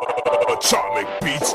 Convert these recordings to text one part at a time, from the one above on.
Atomic beats.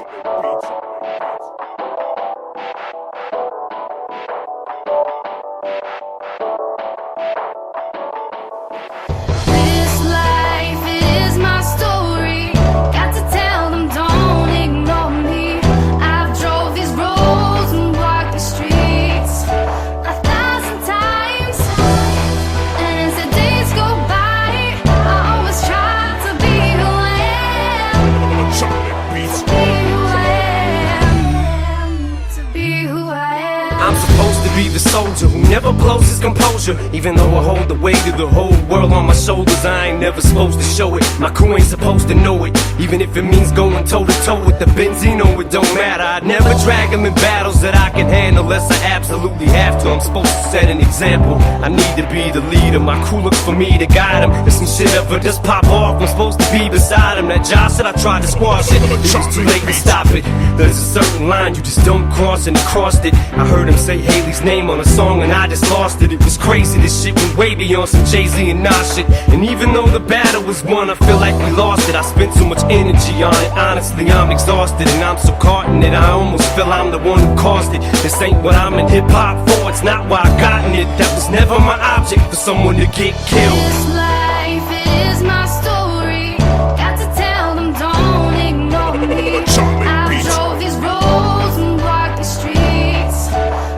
I'm supposed to be the soldier who never blows his composure. Even though I hold the weight of the whole world on my shoulders, I ain't never supposed to show it. My crew ain't supposed to know it. Even if it means going toe to toe with the Benzino, it don't matter. I'd never drag him in battles that I can handle unless I absolutely have to. I'm supposed to set an example. I need to be the leader. My crew looks for me to guide him. If some shit ever just pop off, I'm supposed to be beside him. That Josh said I tried to squash it. It was too late to stop it. There's a certain line you just don't cross, and he crossed it. I heard him say Haley's name on a song and I just lost it. It was crazy, this shit went way beyond some Jay-Z and Nas shit. And even though the battle was won, I feel like we lost it. I spent so much energy on it, honestly I'm exhausted. And I'm so caught in it, I almost feel I'm the one who caused it. This ain't what I'm in hip-hop for, it's not why I gotten it. That was never my object, for someone to get killed. This life is my story, got to tell them don't ignore me. I drove these roads and walked the streets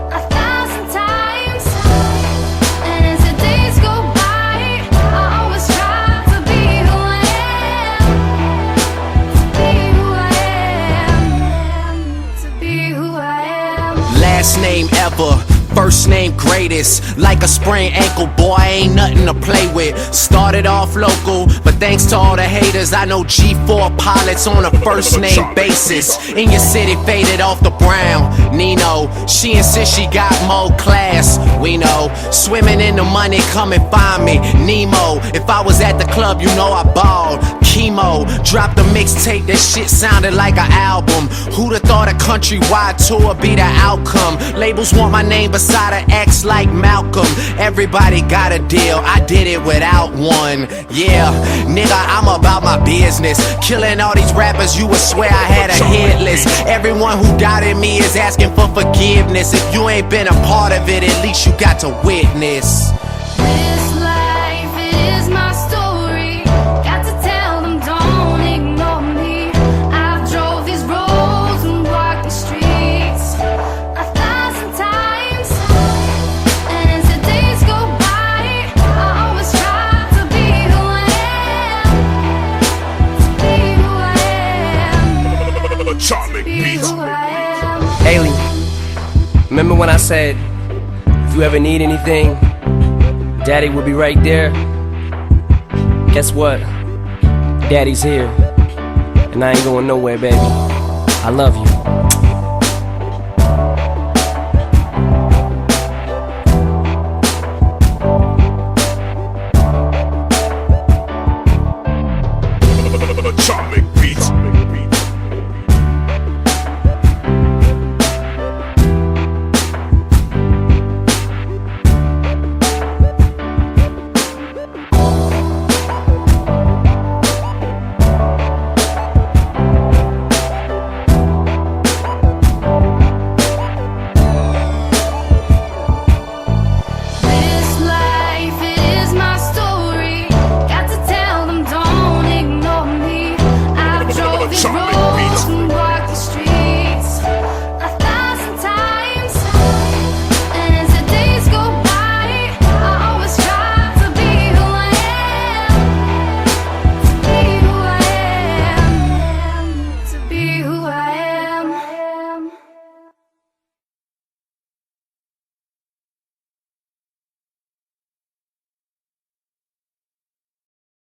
1,000 times, and as the days go by, I always try to be who I am, to be who I am. Last name ever, first name greatest. Like a sprained ankle, boy, ain't nothing to play with. Started off local, but thanks to all the haters, I know G4 pilots on a first name basis. In your city, faded off the brown. Nino, she insists she got more class. We know, swimming in the money, come and find me. Nemo, if I was at the club, you know I balled. Chemo, dropped a mixtape, that shit sounded like an album. Who'da thought a countrywide tour be the outcome? Labels want my name beside an X like Malcolm. Everybody got a deal, I did it without one. Yeah, nigga, I'm about my business. Killing all these rappers, you would swear I had a hit list. Everyone who doubted me is asking for forgiveness. If you ain't been a part of it, at least you got to witness. This life is my story, got to tell them don't ignore me. I've drove these roads and walked the streets 1,000 times, and as the days go by, I always try to be who I am, to be who I am, Atomic be beats. who I am. Haley, remember when I said, if you ever need anything, Daddy will be right there? Guess what? Daddy's here, and I ain't going nowhere, baby. I love you. Atomic